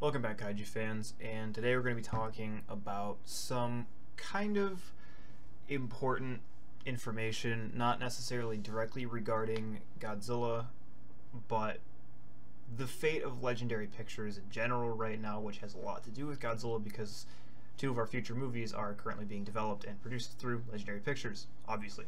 Welcome back, Kaiju fans, and today we're going to be talking about some kind of important information, not necessarily directly regarding Godzilla, but the fate of Legendary Pictures in general right now, which has a lot to do with Godzilla because two of our future movies are currently being developed and produced through Legendary Pictures, obviously.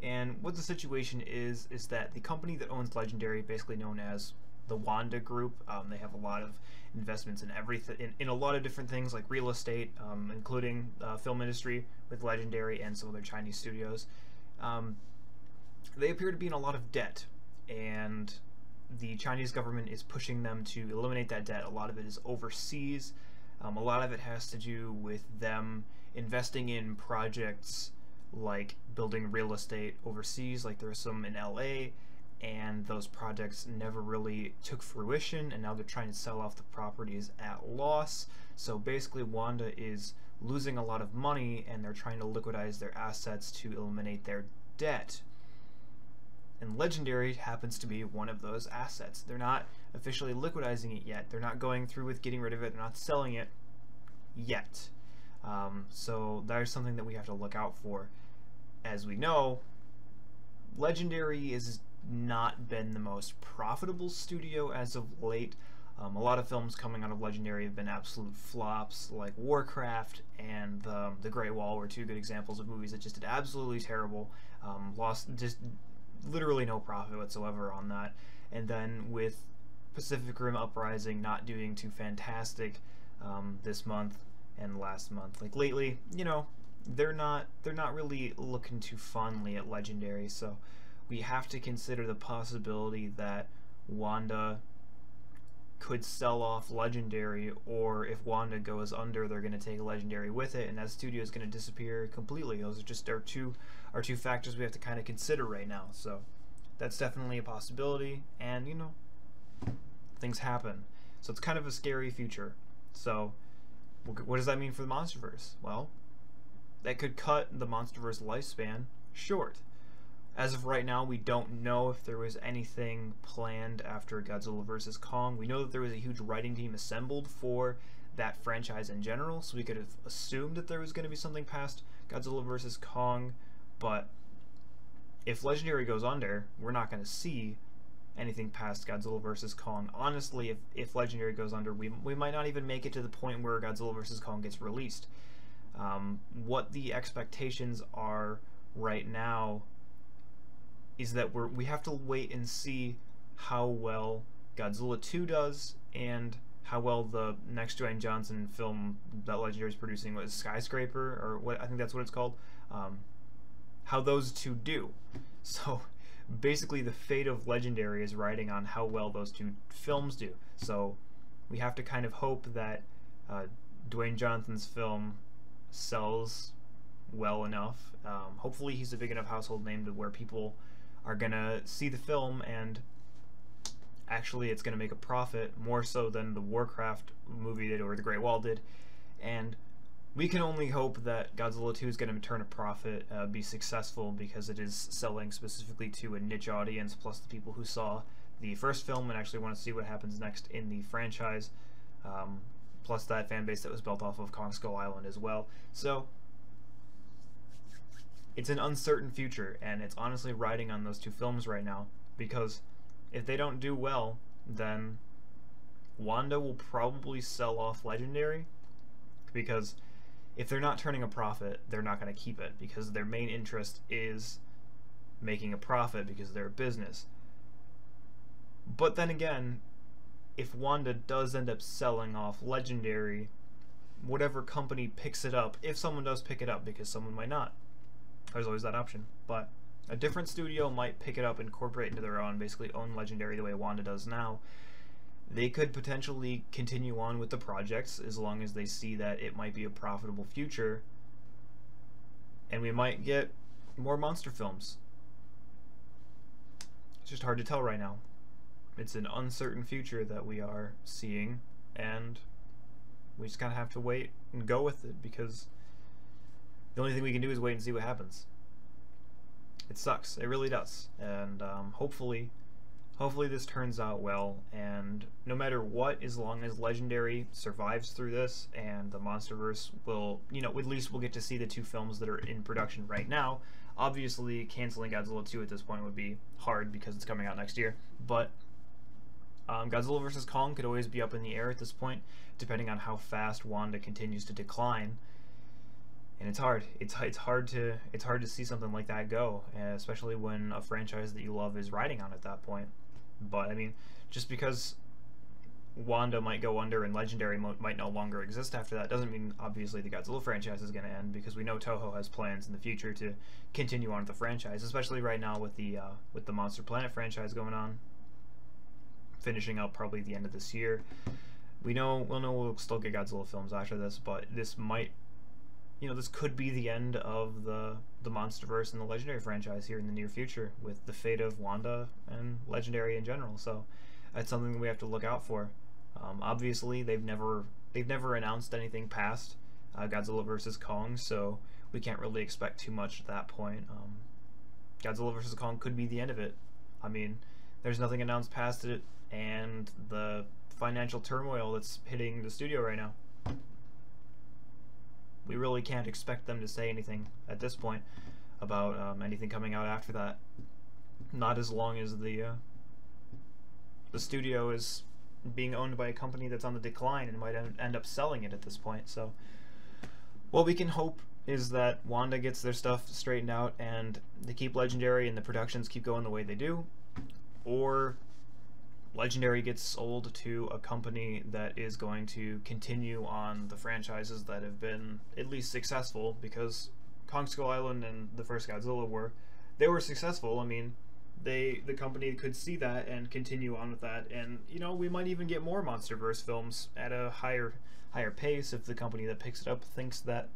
And what the situation is that the company that owns Legendary, basically known as the Wanda Group, they have a lot of investments in everything, in a lot of different things like real estate, including film industry with Legendary and some other Chinese studios. They appear to be in a lot of debt, and the Chinese government is pushing them to eliminate that debt. A lot of it is overseas. A lot of it has to do with them investing in projects like building real estate overseas, like there's some in LA, and those projects never really took fruition, and now they're trying to sell off the properties at loss. So basically Wanda is losing a lot of money, and they're trying to liquidize their assets to eliminate their debt. And Legendary happens to be one of those assets. They're not officially liquidizing it yet. They're not going through with getting rid of it. They're not selling it yet. So that is something that we have to look out for. As we know, Legendary has not been the most profitable studio as of late. A lot of films coming out of Legendary have been absolute flops, like Warcraft and The Great Wall were two good examples of movies that just did absolutely terrible. Lost just literally no profit whatsoever on that. And then with Pacific Rim Uprising not doing too fantastic this month and last month, like lately, you know, they're not really looking too fondly at Legendary. So we have to consider the possibility that Wanda could sell off Legendary, or if Wanda goes under, they're going to take Legendary with it, and that studio is going to disappear completely. Those are just our two factors we have to kind of consider right now. So that's definitely a possibility, and you know, things happen. So it's kind of a scary future. So what does that mean for the Monsterverse? Well, that could cut the Monsterverse lifespan short. As of right now, we don't know if there was anything planned after Godzilla vs. Kong. We know that there was a huge writing team assembled for that franchise in general, so we could have assumed that there was going to be something past Godzilla vs. Kong, but if Legendary goes under, we're not going to see anything past Godzilla vs. Kong. Honestly, if Legendary goes under, we might not even make it to the point where Godzilla vs. Kong gets released. What the expectations are right now is that we have to wait and see how well Godzilla 2 does, and how well the next Dwayne Johnson film that Legendary is producing, was Skyscraper, or what, I think that's what it's called, how those two do. So basically the fate of Legendary is riding on how well those two films do. So we have to kind of hope that Dwayne Johnson's film sells well enough. Hopefully he's a big enough household name to where people are gonna see the film and actually it's gonna make a profit, more so than the Warcraft movie did or the Great Wall did. And we can only hope that Godzilla 2 is gonna turn a profit, be successful, because it is selling specifically to a niche audience, plus the people who saw the first film and actually want to see what happens next in the franchise, plus that fan base that was built off of Kong Skull Island as well. So it's an uncertain future, and it's honestly riding on those two films right now, because if they don't do well, then Wanda will probably sell off Legendary, because if they're not turning a profit, they're not going to keep it, because their main interest is making a profit because they're a business. But then again, if Wanda does end up selling off Legendary, whatever company picks it up, if someone does pick it up, because someone might not, there's always that option, but a different studio might pick it up, incorporate it into their own, basically own Legendary the way Wanda does now. They could potentially continue on with the projects as long as they see that it might be a profitable future, and we might get more monster films. It's just hard to tell right now. It's an uncertain future that we are seeing, and we just kind of have to wait and go with it, because the only thing we can do is wait and see what happens. It sucks. It really does. And hopefully hopefully this turns out well, and no matter what, as long as Legendary survives through this and the Monsterverse will, you know, at least we'll get to see the two films that are in production right now. Obviously, canceling Godzilla 2 at this point would be hard because it's coming out next year, but Godzilla vs. Kong could always be up in the air at this point, depending on how fast Wanda continues to decline. And it's hard. It's hard to see something like that go, especially when a franchise that you love is riding on at that point. But I mean, just because Wanda might go under and Legendary might no longer exist after that doesn't mean obviously the Godzilla franchise is going to end, because we know Toho has plans in the future to continue on with the franchise, especially right now with the Monster Planet franchise going on, finishing up probably the end of this year. We'll still get Godzilla films after this, but this might, you know, this could be the end of the Monsterverse and the Legendary franchise here in the near future, with the fate of Wanda and Legendary in general. So that's something that we have to look out for. Obviously, they've never announced anything past Godzilla vs. Kong, so we can't really expect too much at that point. Godzilla vs. Kong could be the end of it. I mean, there's nothing announced past it, and the financial turmoil that's hitting the studio right now, we really can't expect them to say anything at this point about anything coming out after that. Not as long as the studio is being owned by a company that's on the decline and might end up selling it at this point. So what we can hope is that Wanda gets their stuff straightened out and they keep Legendary and the productions keep going the way they do, or Legendary gets sold to a company that is going to continue on the franchises that have been at least successful, because Kong Skull Island and the first Godzilla were successful. I mean, the company could see that and continue on with that, and you know, we might even get more Monsterverse films at a higher pace if the company that picks it up thinks that,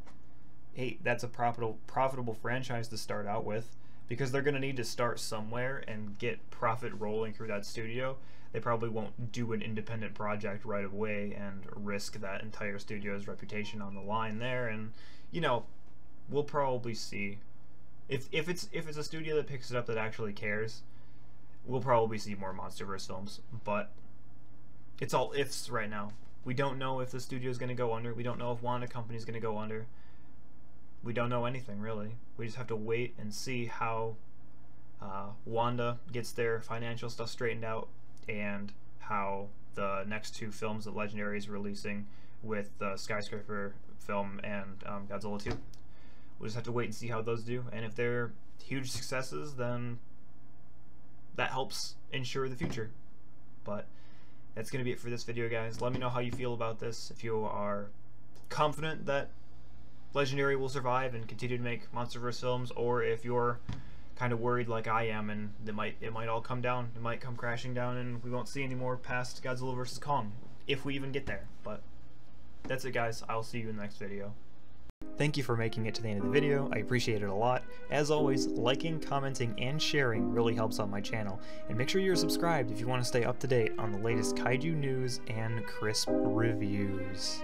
hey, that's a profitable franchise to start out with, because they're going to need to start somewhere and get profit rolling through that studio. They probably won't do an independent project right away and risk that entire studio's reputation on the line there. And you know, we'll probably see if it's a studio that picks it up that actually cares, we'll probably see more Monsterverse films. But it's all ifs right now. We don't know if the studio is going to go under. We don't know if Wanda Company is going to go under. We don't know anything really. We just have to wait and see how Wanda gets their financial stuff straightened out, and how the next two films that Legendary is releasing with the Skyscraper film and Godzilla 2. We'll just have to wait and see how those do, and if they're huge successes, then that helps ensure the future. But that's going to be it for this video, guys. Let me know how you feel about this, if you are confident that Legendary will survive and continue to make Monsterverse films, or if you're kind of worried like I am and it might all come down, it might come crashing down and we won't see any more past Godzilla vs. Kong, if we even get there. But that's it, guys. I'll see you in the next video. Thank you for making it to the end of the video. I appreciate it a lot. As always, liking, commenting, and sharing really helps out my channel. And make sure you're subscribed if you want to stay up to date on the latest kaiju news and crisp reviews.